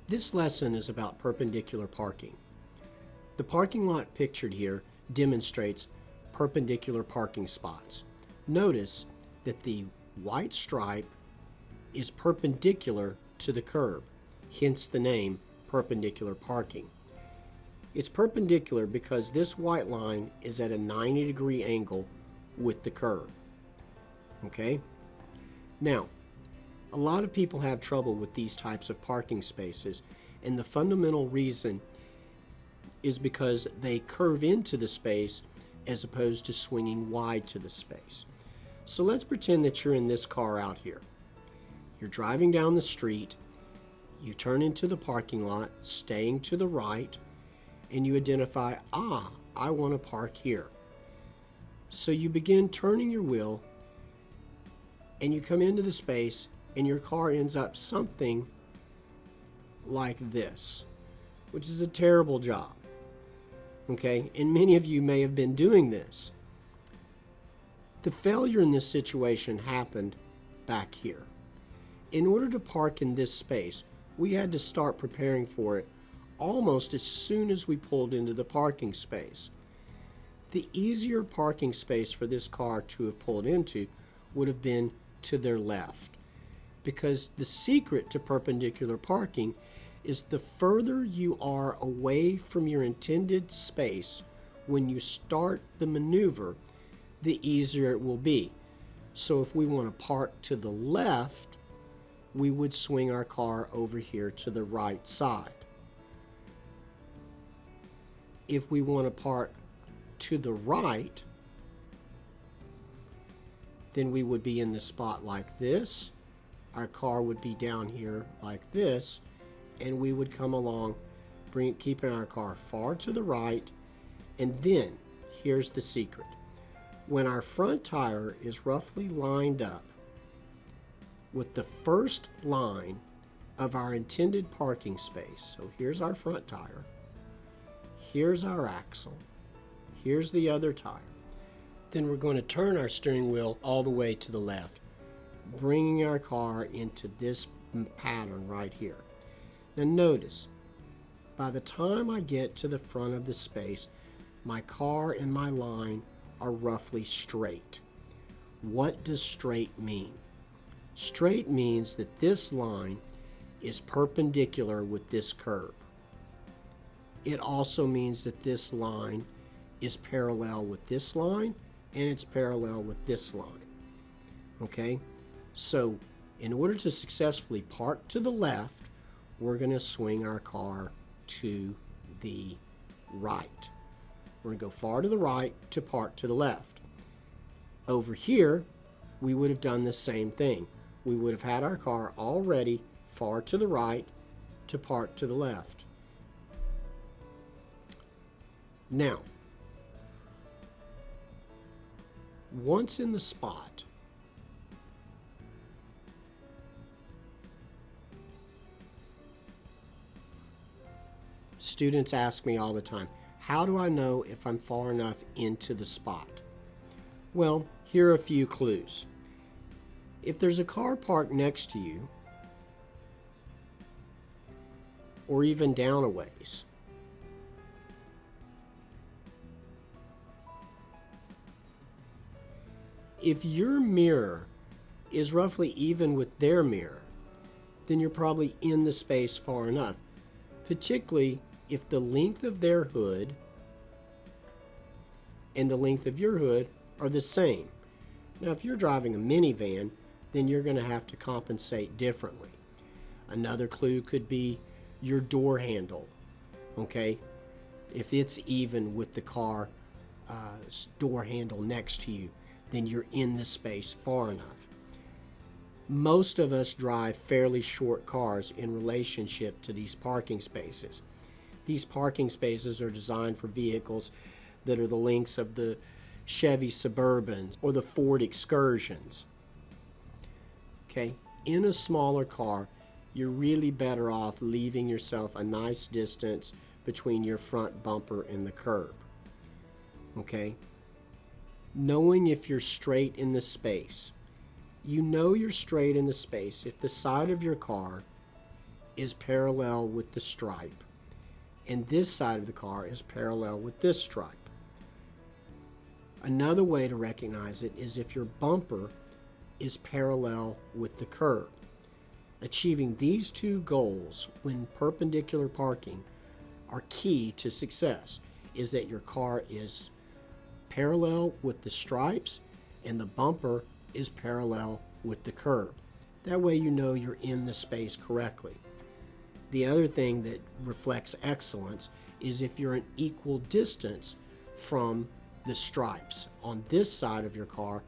This lesson is about perpendicular parking. The parking lot pictured here demonstrates perpendicular parking spots. Notice that the white stripe is perpendicular to the curb, hence the name perpendicular parking. It's perpendicular because this white line is at a 90-degree angle with the curb. Okay? Now, a lot of people have trouble with these types of parking spaces, and the fundamental reason is because they curve into the space as opposed to swinging wide to the space. So let's pretend that you're in this car out here. You're driving down the street, you turn into the parking lot, staying to the right, and you identify, I want to park here. So you begin turning your wheel, and you come into the space, and your car ends up something like this, which is a terrible job. Okay, and many of you may have been doing this. The failure in this situation happened back here. In order to park in this space, we had to start preparing for it almost as soon as we pulled into the parking space. The easier parking space for this car to have pulled into would have been to their left, because the secret to perpendicular parking is the further you are away from your intended space when you start the maneuver, the easier it will be. So if we want to park to the left, we would swing our car over here to the right side. If we want to park to the right, then we would be in the spot like this. Our car would be down here like this, and we would come along, keeping our car far to the right. And then, here's the secret. When our front tire is roughly lined up with the first line of our intended parking space, so here's our front tire, here's our axle, here's the other tire, then we're going to turn our steering wheel all the way to the left, bringing our car into this pattern right here. Now notice, by the time I get to the front of the space, my car and my line are roughly straight. What does straight mean? Straight means that this line is perpendicular with this curb. It also means that this line is parallel with this line, and it's parallel with this line. Okay? So, in order to successfully park to the left, we're going to swing our car to the right. We're going to go far to the right to park to the left. Over here, we would have done the same thing. We would have had our car already far to the right to park to the left. Now, once in the spot, students ask me all the time, how do I know if I'm far enough into the spot? Well, here are a few clues. If there's a car parked next to you, or even down a ways, if your mirror is roughly even with their mirror, then you're probably in the space far enough, particularly if the length of their hood and the length of your hood are the same. Now, if you're driving a minivan, then you're going to have to compensate differently. Another clue could be your door handle, okay? If it's even with the car door handle next to you, then you're in the space far enough. Most of us drive fairly short cars in relationship to these parking spaces. These parking spaces are designed for vehicles that are the lengths of the Chevy Suburbans or the Ford Excursions. Okay, in a smaller car, you're really better off leaving yourself a nice distance between your front bumper and the curb. Okay, knowing if you're straight in the space. You know you're straight in the space if the side of your car is parallel with the stripe, and this side of the car is parallel with this stripe. Another way to recognize it is if your bumper is parallel with the curb. Achieving these two goals when perpendicular parking are key to success, is that your car is parallel with the stripes and the bumper is parallel with the curb. That way you know you're in the space correctly. The other thing that reflects excellence is if you're an equal distance from the stripes on this side of your car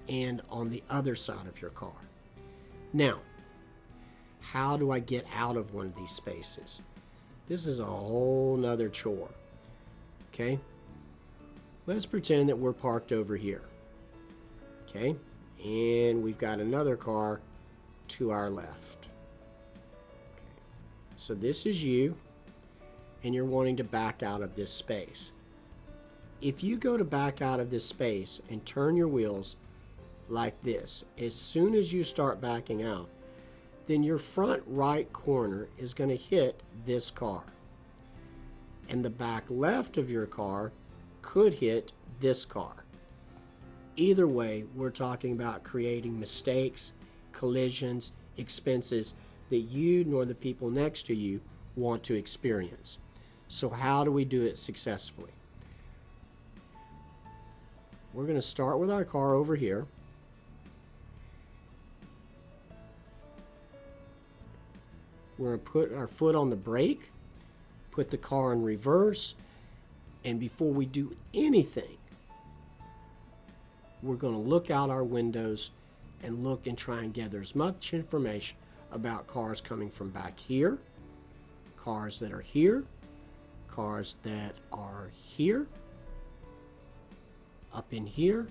and on the other side of your car. Now, how do I get out of one of these spaces? This is a whole nother chore. Okay? Let's pretend that we're parked over here. Okay? And we've got another car to our left. Okay. So this is you, and you're wanting to back out of this space. If you go to back out of this space and turn your wheels like this, as soon as you start backing out, then your front right corner is going to hit this car. And the back left of your car could hit this car. Either way, we're talking about creating mistakes, collisions, expenses that you nor the people next to you want to experience. So how do we do it successfully? We're going to start with our car over here. We're going to put our foot on the brake, put the car in reverse, and before we do anything, we're going to look out our windows and look and try and gather as much information about cars coming from back here, cars that are here, cars that are here, up in here,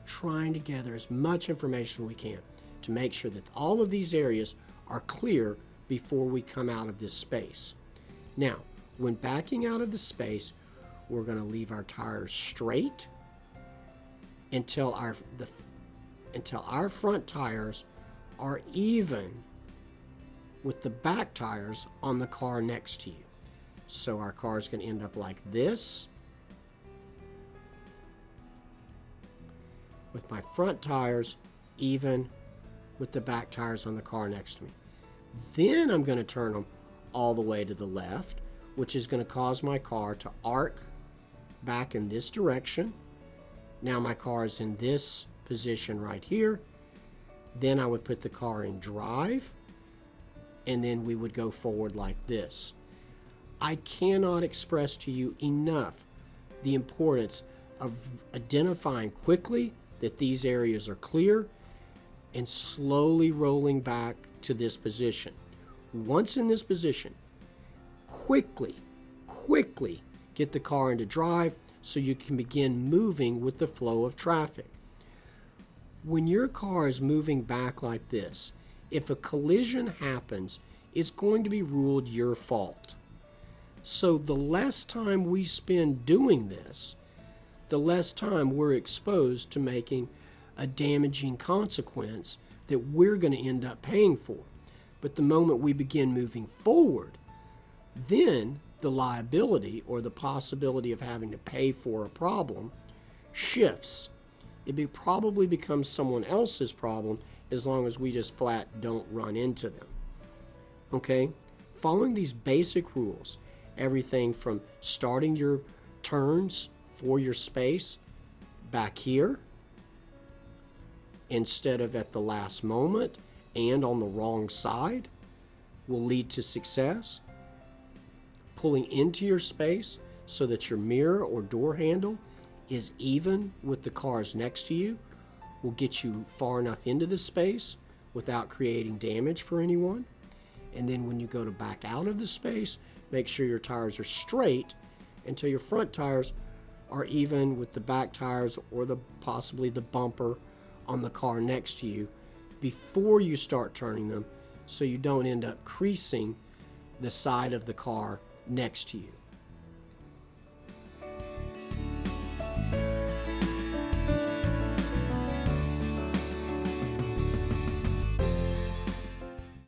trying to gather as much information we can to make sure that all of these areas are clear before we come out of this space. Now, when backing out of the space, we're going to leave our tires straight until our front tires are even with the back tires on the car next to you. So our car is going to end up like this, with my front tires even with the back tires on the car next to me. Then I'm going to turn them all the way to the left, which is going to cause my car to arc back in this direction. Now my car is in this position right here. Then I would put the car in drive, and then we would go forward like this. I cannot express to you enough the importance of identifying quickly that these areas are clear and slowly rolling back to this position. Once in this position, quickly get the car into drive so you can begin moving with the flow of traffic. When your car is moving back like this, if a collision happens, it's going to be ruled your fault. So the less time we spend doing this, the less time we're exposed to making a damaging consequence that we're going to end up paying for. But the moment we begin moving forward, then the liability or the possibility of having to pay for a problem shifts. It probably becomes someone else's problem as long as we just flat don't run into them. Okay? Following these basic rules, everything from starting your turns for your space back here instead of at the last moment and on the wrong side will lead to success. Pulling into your space so that your mirror or door handle is even with the cars next to you will get you far enough into the space without creating damage for anyone. And then when you go to back out of the space, make sure your tires are straight until your front tires are even with the back tires or possibly the bumper on the car next to you before you start turning them, so you don't end up creasing the side of the car next to you.